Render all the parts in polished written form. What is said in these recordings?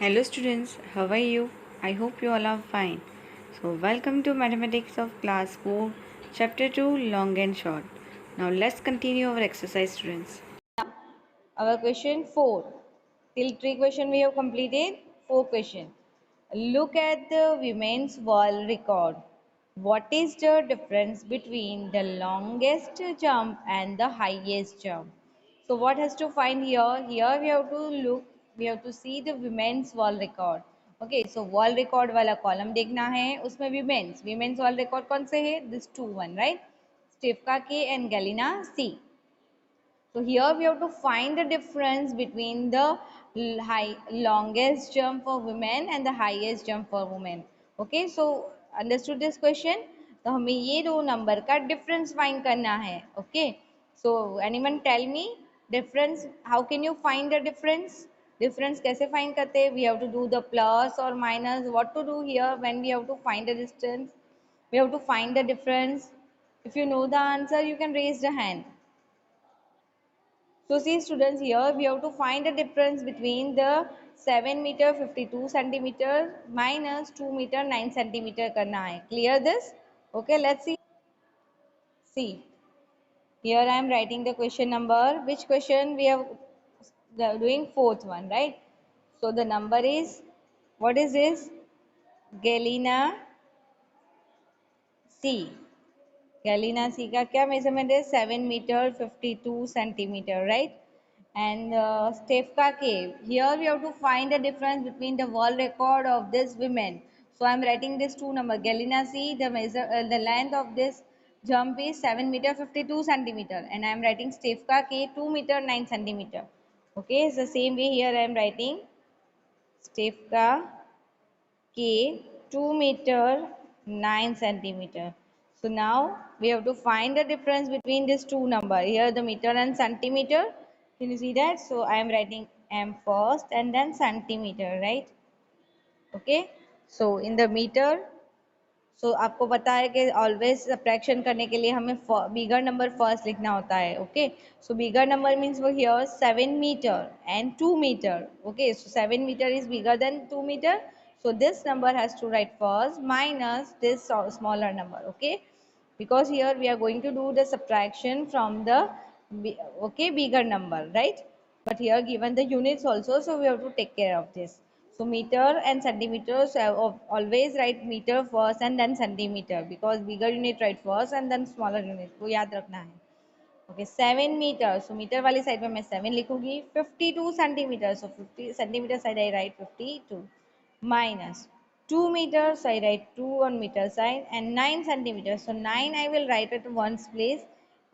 Hello students, how are you? I hope you all are fine. So welcome to Mathematics of Class 4, Chapter 2, Long and Short. Now let's continue our exercise students. Our question 4. Till 3 question we have completed. 4 question. Look at the women's world record. What is the difference between the longest jump and the highest jump? So what has to find here? Here we have to look, we have to see the women's world record. Okay, so world record वाला column देखना है, उसमें women's world record कौन से है? This two one, right? Stefka K and Galina C. So here we have to find the difference between the longest jump for women and the highest jump for women. Okay, so understood this question? तो हमें ये दो number का difference find करना है. Okay, so anyone tell me difference? How can you find the difference? Difference कैसे find करते हैं? We have to do the plus or minus. What to do here when we have to find the distance? We have to find the difference. If you know the answer, you can raise the hand. So see students, here we have to find the difference between the 7 meter 52 centimeter minus 2 meter 9 centimeter करना है. Clear this? Okay, let's see. See, here I am writing the question number. Which question we have doing? Fourth one, right? So the number is, what is this? Galena C. Galina C का क्या measurement है? 7 meter 52 centimeter, right? And Stefka K. Here we have to find the difference between the world record of this women. So I am writing this two number. Galina C. The length of this jump is 7 meter 52 centimeter, and I am writing Stefka K 2 meter 9 centimeter. Okay, it's the same way here I am writing Stefka K 2 meter 9 centimeter. So now we have to find the difference between these two number. Here the meter and centimeter. Can you see that? So I am writing m first and then centimeter, right? Okay. So in the meter, so आपको पता है कि always subtraction करने के लिए हमें bigger number first लिखना होता है. Okay, so bigger number means वो here 7 meter and 2 meter. Okay, so 7 meter is bigger than 2 meter, so this number has to write first minus this smaller number. Okay, because here we are going to do the subtraction from the bigger number, right? But here given the units also, so we have to take care of this. So meter and centimeters, always write meter first and then centimeter, because bigger unit write first and then smaller unit को याद रखना है. Okay, 7 meter. So meter वाली side में मैं 7 लिखूंगी. 52 centimeter. So 50 centimeter side I write 52 minus 2 meters. So I write 2 on meter side, and 9 centimeters. So 9 I will write at one's place,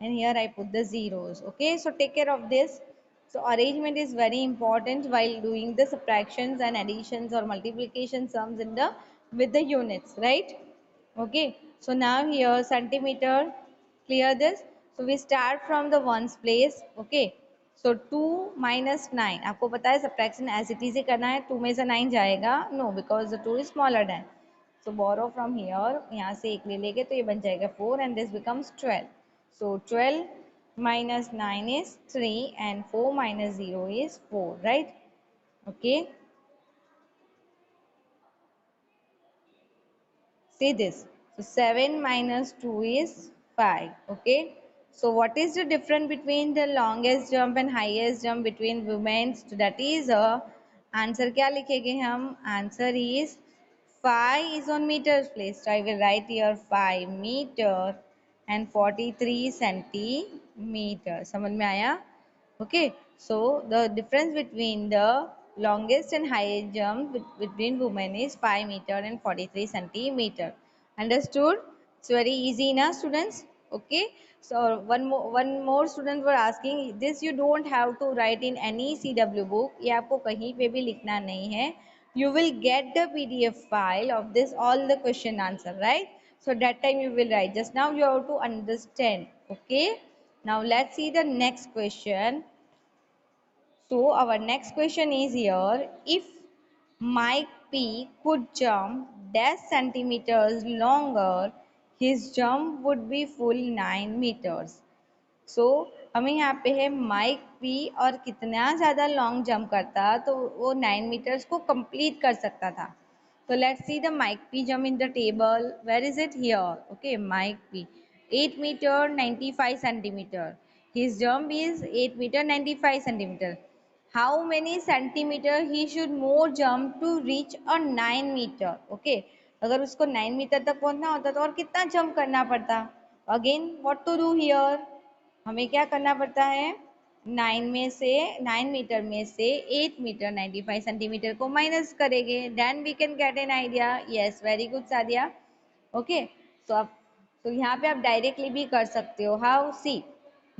and here I put the zeros. Okay, so take care of this. So arrangement is very important while doing the subtractions and additions or multiplication sums in the with the units, right? Okay, so now here centimeter, clear this. So we start from the ones place. Okay, so 2 minus 9, आपको पता है subtraction as it is ही करना है. 2 में से 9 जाएगा? No, because the 2 is smaller than. So borrow from here, यहाँ से एक ले लेंगे तो ये बन जाएगा 4 and this becomes 12. So 12 minus 9 is 3 and 4 minus 0 is 4, right? Okay, see this. So 7 minus 2 is 5. Okay, so what is the difference between the longest jump and highest jump between women? So that is a answer. क्या लिखेंगे हम? Answer is 5 is on meters place. So I will write here 5 meter and 43 centimeter. समझ में आया? Okay, so the difference between the longest and highest jump between women is 5 meter and 43 centimeter. Understood? It's very easy na students. Okay, so one more students were asking this. You don't have to write in any CW book. ये आपको कहीं पे भी लिखना नहीं है. You will get the PDF file of this all the question answer, right? So that time you will write. Just now you have to understand. Okay, now let's see the next question. So our next question is here. If Mike P could jump dash centimeters longer, his jump would be full 9 meters. So हमें यहाँ पे है mic P और कितना ज़्यादा long jump करता तो वो 9 मीटर्स को कंप्लीट कर सकता था. So let's see the Mike P jump in the table. Where is it here? Okay, Mike P. 8 meter 95 centimeter. His jump is 8 meter 95 centimeter. How many centimeter he should more jump to reach a 9 meter? Okay, अगर उसको 9 metre तक पहुंचना होता तो और कितना jump करना पड़ता. Again, what to do here? हमें क्या करना पड़ता है. 9 मीटर में से 8 मीटर 95 सेंटीमीटर को माइनस करेंगे. Then we can get an idea. Yes, very good Sadia. Okay, तो यहाँ पे आप डायरेक्टली भी कर सकते हो. How? See,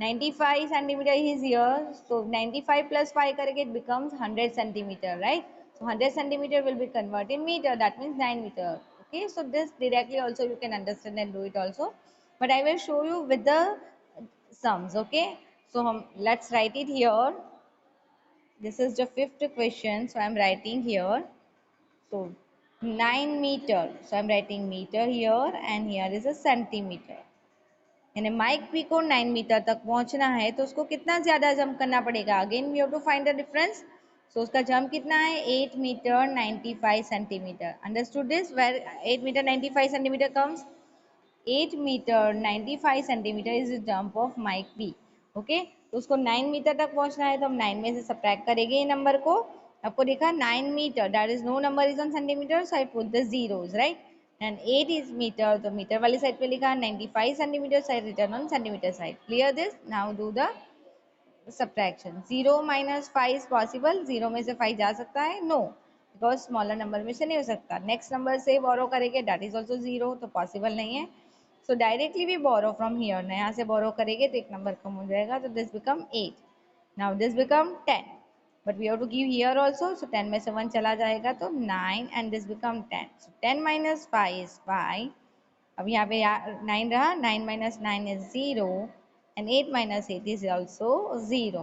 95 centimetre is here, so 95 plus 5 करेंगे it becomes 100 centimeter, right. So 100 centimeter will be converted in meter. That means 9 meter. Okay, so this directly also you can understand and do it also. But I will show you with the sums. Okay, so let's write it here. This is the fifth question. So I'm writing here. So 9 meter. So I'm writing meter here and here is a centimeter. यानी mic P को 9 metre तक पहुंचना है तो उसको कितना ज्यादा jump करना पड़ेगा. Again we have to find the difference. So उसका जंप कितना है. 8 metre 95 centimetre. Understood this. Where 8 metre 95 centimetre comes. 8 metre 95 centimetre is the jump of Mike P. Okay, तो उसको 9 मीटर तक पहुंचना है तो हम 9 में से सब्ट्रैक्ट करेंगे ये नंबर को. आपको देखा 9 meter, that is no number is on centimeter, so I put the zeros, right. And 8 is meter, तो मीटर वाली साइड पे लिखा. 95 centimeter side return on centimeter side. Clear this. Now do the subtraction. 0 minus 5 is possible. 0 में से 5 जा सकता है. No, because smaller number में से नहीं हो सकता. नेक्स्ट नंबर से बोरो करेंगे, दैट इज ऑल्सो 0, तो पॉसिबल नहीं है. सो डायरेक्टली भी बोरो फ्रॉम हियर. यहाँ से बोरो करेंगे तो एक नंबर कम हो जाएगा, तो this become 8. Now this become 10, but we have to give here also. So 10 में से 1 चला जाएगा तो 9 and this become 10. So 10 minus 5 is 5. अब यहाँ पे 9 रहा. 9 minus 9 is 0 and 8 minus 8 is also 0.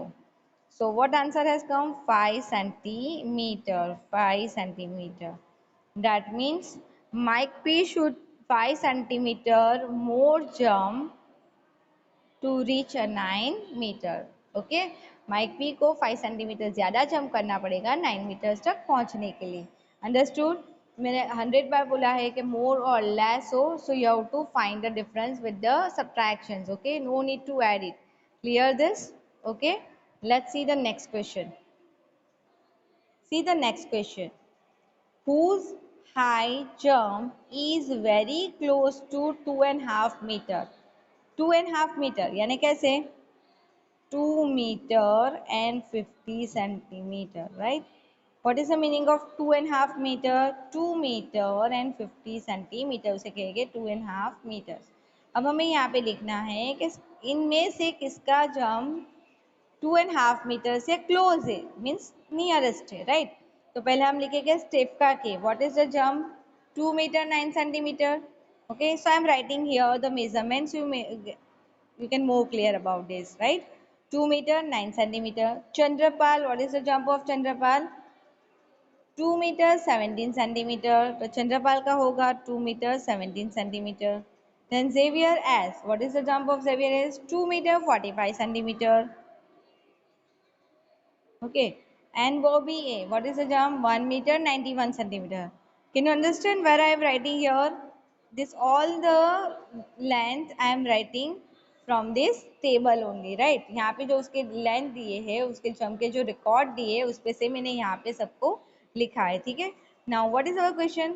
So what answer has come? 5 centimeter. 5 centimeter. That means Mike P should 5 centimeter more jump to reach a 9 meter. Okay, Mike P को 5 centimeter ज़्यादा jump करना पड़ेगा 9 meters तक पहुंचने के लिए. Understood? मैंने 100 बार बोला है कि more or less हो, so you have to find the difference with the subtractions. Okay, no need to add it. Clear this? Okay, let's see the next question. See the next question. Whose high jump is very close to 2.5 meter? 2.5 meter यानी कैसे? 2 meter and 50 centimeter, right? What is the meaning of 2.5 meter? 2 meter and 50 centimeter उसे कहेंगे 2.5 meters. अब हमें यहाँ पे लिखना है कि इनमें से किसका जंप 2.5 मीटर से क्लोज है, मीन्स नियरेस्ट है, राइट. तो पहले हम लिखेंगे स्टेफका के. What is the jump? 2 meter 9 centimeter. Okay, so I am writing here the measurements. you can more clear about this, right? 2 meter 9 centimeter. Chandrapal, what is the jump of Chandrapal? 2 meter 17 centimeter. तो चंद्रपाल का होगा 2 meter 17 centimeter. Then Xavier S, what is the jump of Xavier S? 2 meter 45 centimeter. Okay, and Bobby A, what is the jump? 1 meter 91 centimeter. Can you understand where I am writing here? This all the length I am writing from this table only, right? यहाँ पे जो उसके length दिए है, उसके jump के जो record दिए उस पे से मैंने यहाँ पे सबको लिखा है, ठीक है. Now what is our question?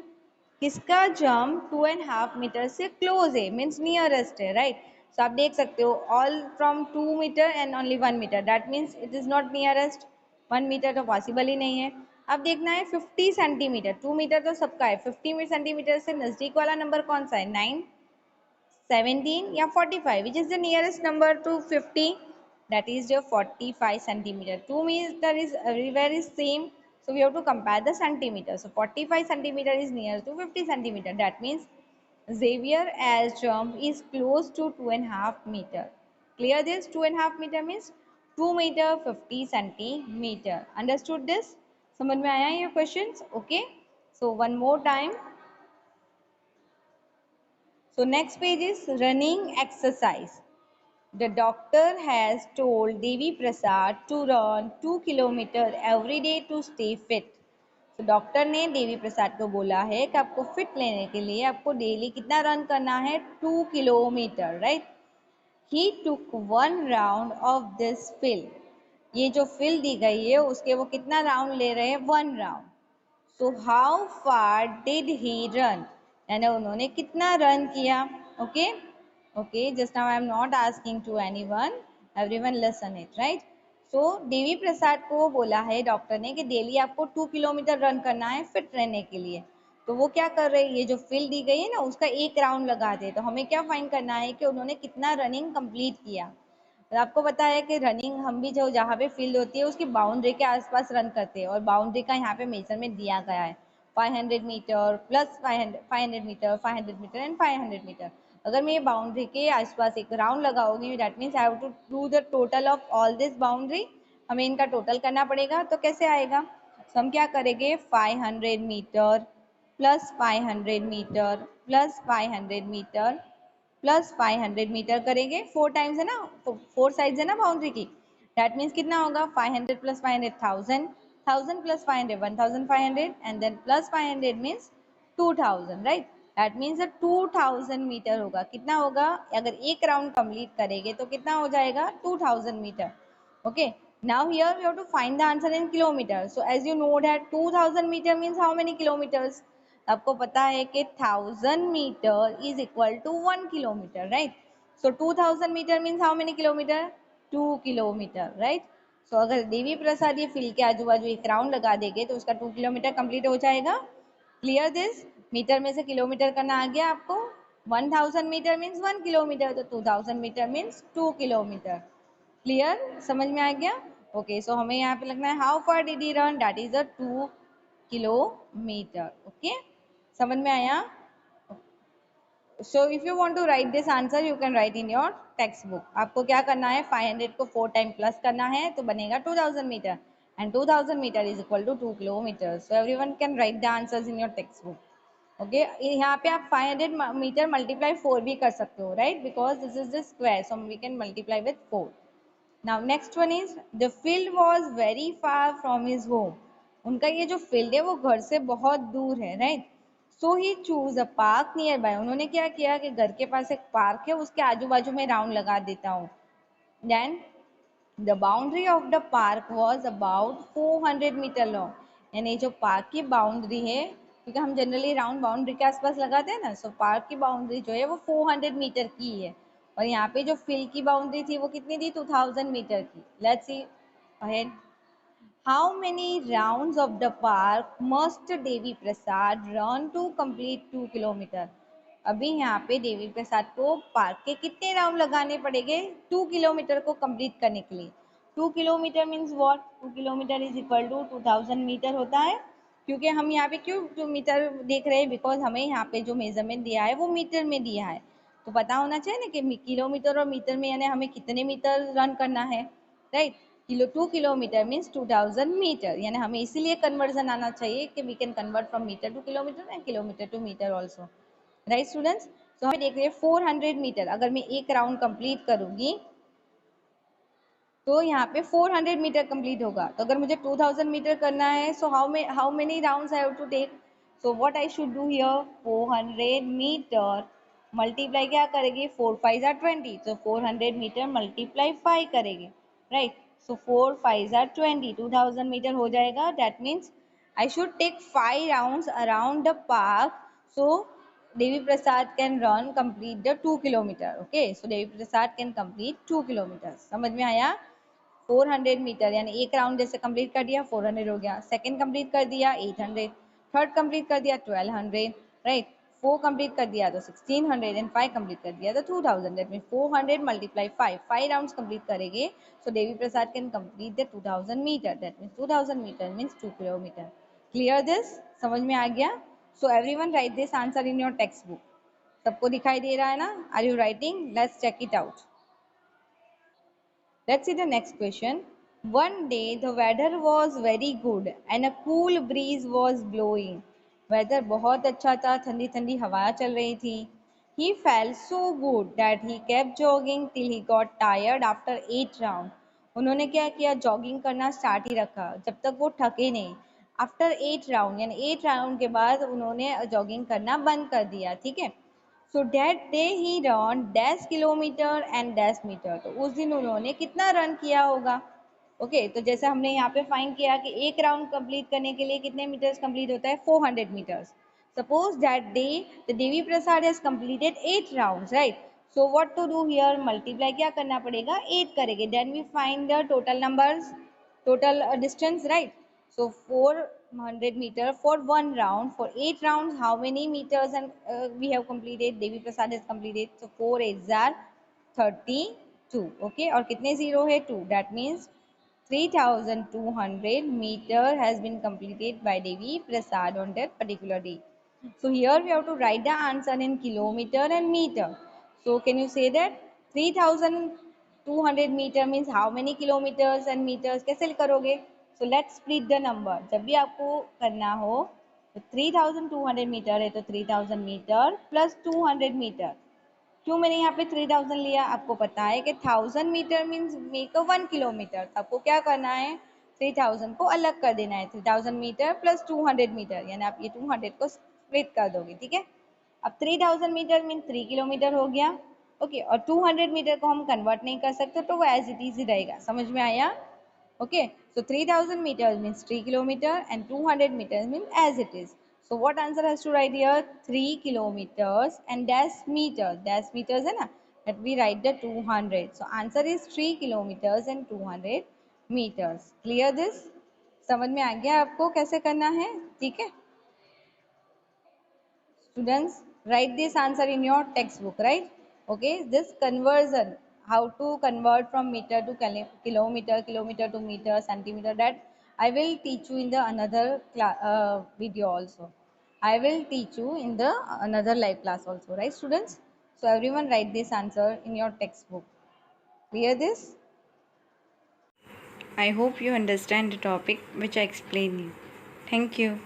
किसका जंप 2.5 मीटर से क्लोज है, मीन्स नियरेस्ट है, राइट. सो आप देख सकते हो all from 2 meter and only 1 meter, that means it is not nearest. 1 meter तो पॉसिबल ही नहीं है. अब देखना है 50 सेंटीमीटर. 2 मीटर तो सबका है. 50 सेंटीमीटर से नजदीक वाला नंबर कौन सा है? 9, 17 या 45, which is the nearest number to 50? That is the 45 centimeter. 2 meter is everywhere is same, so we have to compare the centimeter. So 45 centimeter is near to 50 centimeter. That means Xavier as jump is close to 2.5 meter. Clear this? 2.5 meter means 2 meter 50 centimeter. Understood this? समझ में आया ये questions? Okay, so one more time. So next page is running exercise. The doctor has told Devi Prasad to run 2 kilometers every day to stay fit. तो doctor ने देवी प्रसाद को बोला है कि आपको फिट लेने के लिए आपको डेली कितना रन करना है, 2 kilometre, right. He took 1 round of this field. ये जो फिल दी गई है उसके वो कितना राउंड ले रहे हैं, 1 round. So how far did he run, यानी उन्होंने कितना रन किया. Okay okay, just now I am not asking to anyone, everyone listen it, right. So Devi Prasad को बोला है डॉक्टर ने कि डेली आपको 2 किलोमीटर रन करना है फिट रहने के लिए. तो वो क्या कर रहे हैं, ये जो फील्ड दी गई है ना उसका 1 राउंड लगा दे. तो हमें क्या फाइंड करना है कि उन्होंने कितना रनिंग कंप्लीट किया. और आपको पता है कि रनिंग हम भी जो जहाँ पे फील्ड होती है उसकी बाउंड्री के आसपास रन करते हैं, और बाउंड्री का यहाँ पे मेजरमेंट दिया गया है 500 meter plus 500 meter, 500 meter and 500 meter. अगर मैं ये बाउंड्री के आसपास एक राउंड लगाऊंगी, that means I have to do the total of all this boundary. हमें इनका टोटल करना पड़ेगा. तो कैसे आएगा, तो हम क्या करेंगे, 500 meter plus 500 meter plus 500 meter plus 500 meter करेंगे. 4 टाइम्स है ना, 4 साइड्स है ना बाउंड्री की. दैट मीन्स कितना होगा, 500 plus 500 1000, 1000 plus 500 1500, and then plus 500 means 2000, right. That means 2000 meter होगा. कितना होगा, अगर एक राउंड कंप्लीट करेंगे तो कितना हो जाएगा, 2000 meter. Okay, now here we have to find the answer in kilometers. So as you know that 2000 meter means how many kilometers. आपको पता है कि 1000 metre is equal to 1 kilometre, right. So 2000 metre means how many kilometre, 2 kilometre, right. So अगर देवी प्रसाद ये field के आजू बाजू एक राउंड लगा देंगे तो उसका 2 किलोमीटर कंप्लीट हो जाएगा. क्लियर दिस, मीटर में से किलोमीटर करना आ गया आपको. 1000 मीटर मीन्स 1 किलोमीटर, तो 2000 मीटर मीन्स 2 किलोमीटर. क्लियर, समझ में आ गया. ओके, सो हमें यहाँ पे लगना है how far did he run, that is a 2 kilometre. Okay, समझ में आया. So if you want to write this answer you can write in your textbook. आपको क्या करना है, 500 को 4 टाइम प्लस करना है तो बनेगा 2000 meter, and 2000 meter is equal to 2 kilometer. So everyone can write the answers in your textbook. Okay, यहाँ पे आप 500 मीटर मल्टीप्लाई 4 भी कर सकते हो, right, because this is the square, so we can multiply with 4. Now next one is the field was very far from his home. उनका ये जो फील्ड है वो घर से बहुत दूर है, right. So he choose a park near by. उन्होंने क्या किया कि घर के पास एक पार्क है उसके आजू बाजू में राउंड लगा देता हूँ. Then the boundary of the park was about 400 meter long. यानी जो पार्क की बाउंड्री है, क्योंकि हम जनरली राउंड बाउंड्री के आसपास लगाते हैं ना, सो पार्क की बाउंड्री जो है वो 400 मीटर की है. और यहाँ पे जो फील्ड की बाउंड्री थी वो कितनी थी, 2000 मीटर की. Let's see ahead. How many rounds of the park must Devi Prasad run to complete 2 kilometer. अभी यहाँ पे देवी प्रसाद को पार्क के कितने राउंड लगाने पड़ेंगे 2 किलोमीटर को कंप्लीट करने के लिए. 2 kilometer means what, 2 kilometer is equal to 2000 meter होता है. क्योंकि हम यहाँ पे क्यों 2 मीटर देख रहे हैं, बिकॉज हमें यहाँ पे जो मेजरमेंट दिया है वो मीटर में दिया है. तो पता होना चाहिए ना कि किलोमीटर और मीटर में यानी हमें कितने मीटर रन करना है, राइट. 2 किलोमीटर मीन्स 2000 मीटर, यानी हमें इसीलिए कन्वर्जन आना चाहिए कि we can convert from meter to kilometer and kilometer to meter also, right students. तो हमें देख रहे हैं 400 मीटर. अगर मैं एक राउंड कंप्लीट करूंगी तो यहाँ पे 400 मीटर कंप्लीट होगा. तो अगर मुझे 2000 मीटर करना है, so how many rounds I have to take. So what I should do here, 400 meter multiply क्या करेंगे, 4 5 आर 20, सो 400 मीटर मल्टीप्लाई 5 करेंगे, राइट. सो 4 5 आर 20, 2000 मीटर हो जाएगा. That means I should take 5 rounds around the park. So Devi Prasad can run complete the 2 kilometre. Okay, so Devi Prasad can complete 2 kilometre. समझ में आया. 400 metre यानी एक राउंड जैसे कंप्लीट कर दिया 400 हो गया, सेकंड कंप्लीट कर दिया 800, थर्ड कंप्लीट कर दिया 1200, राइट. 4 कंप्लीट कर दिया तो 1600 एंड 5 कंप्लीट कर दिया तो 2000. That mean 400 multiply 5 rounds complete करेंगे. So Devi Prasad can complete the 2000 metre. That mean 2000 metre means 2 kilometre. Clear this, समझ में आ गया. So everyone write this answer in your textbook. सबको दिखाई दे रहा है ना, are you writing, let's check it out. Let's see the next question. One day the weather was very good and a cool breeze was blowing. Weather बहुत अच्छा था, ठंडी ठंडी हवा चल रही थी. He felt so good that he kept jogging till he got tired after 8 rounds. उन्होंने क्या किया, जॉगिंग करना स्टार्ट ही रखा जब तक वो थके नहीं। आफ्टर 8 राउंड यानी 8 राउंड के बाद उन्होंने जॉगिंग करना बंद कर दिया, ठीक है। So that day he run 10 kilometre and 10 metre. तो उस दिन उन्होंने कितना रन किया होगा? ओके तो जैसे हमने यहाँ पे फाइंड किया कि एक राउंड कंप्लीट करने के लिए कितने मीटर्स कंप्लीट होता है, 400 metres. Suppose that day the Devi Prasad has completed 8 rounds, right. So what to do here, multiply क्या करना पड़ेगा, 8 करेंगे, then we find the total numbers, total distance, right? So 400 meter for one round, for 8 rounds how many meters and we have completed, Devi Prasad has completed, so 4 8s are 32, okay, और कितने zero है 2, that means 3200 meter has been completed by Devi Prasad on that particular day. So here we have to write the answer in kilometer and meter. So can you say that 3200 meter means how many kilometers and meters? कैसे करोगे? So let's split the number. जब भी आपको करना हो तो 3200 metre है तो 3000 मीटर प्लस 200 मीटर। क्यों मैंने यहाँ पे 3000 लिया, आपको पता है कि 1000 मीटर मीन्स मेक 1 किलोमीटर, तो आपको क्या करना है, 3000 को अलग कर देना है, 3000 मीटर प्लस 200 मीटर, यानी आप ये 200 को स्प्लिट कर दोगे, ठीक है। अब 3000 मीटर मीन 3 किलोमीटर हो गया, ओके, और 200 मीटर को हम कन्वर्ट नहीं कर सकते तो वो एज इट इज ही रहेगा, समझ में आया? Okay, so 3000 meters means 3 kilometer and 200 meters means as it is. So what answer has to write here? 3 kilometers and dash meters है ना? That we write the 200. So answer is 3 kilometers and 200 meters. Clear this? समझ में आ गया आपको कैसे करना है? ठीक है? Students, write this answer in your textbook, right? Okay, this conversion, how to convert from meter to kilometer, kilometer to meter, centimeter, that I will teach you in the another video also. I will teach you in the another live class also, right students? So everyone write this answer in your textbook. Clear this? I hope you understand the topic which I explained you. Thank you.